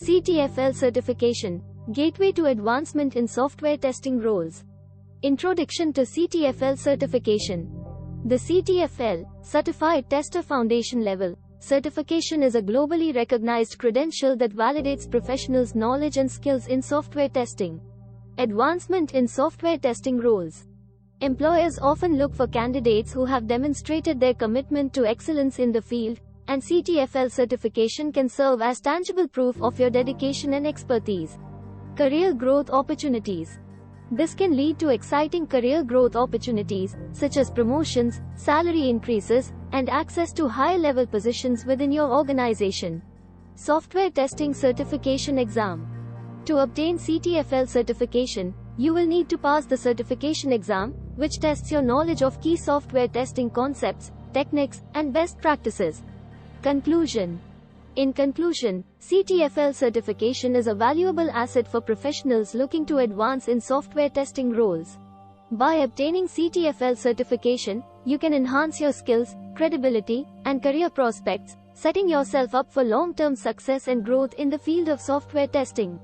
CTFL certification, Gateway to Advancement in Software Testing Roles. Introduction to CTFL certification. The CTFL, Certified Tester Foundation Level, certification is a globally recognized credential that validates professionals' knowledge and skills in software testing. Advancement in software testing roles. Employers often look for candidates who have demonstrated their commitment to excellence in the field, and CTFL certification can serve as tangible proof of your dedication and expertise. Career growth opportunities. This can lead to exciting career growth opportunities, such as promotions, salary increases, and access to higher-level positions within your organization. Software Testing Certification Exam. To obtain CTFL certification, you will need to pass the certification exam, which tests your knowledge of key software testing concepts, techniques, and best practices. Conclusion. In conclusion, CTFL certification is a valuable asset for professionals looking to advance in software testing roles. By obtaining CTFL certification, you can enhance your skills, credibility, and career prospects, setting yourself up for long-term success and growth in the field of software testing.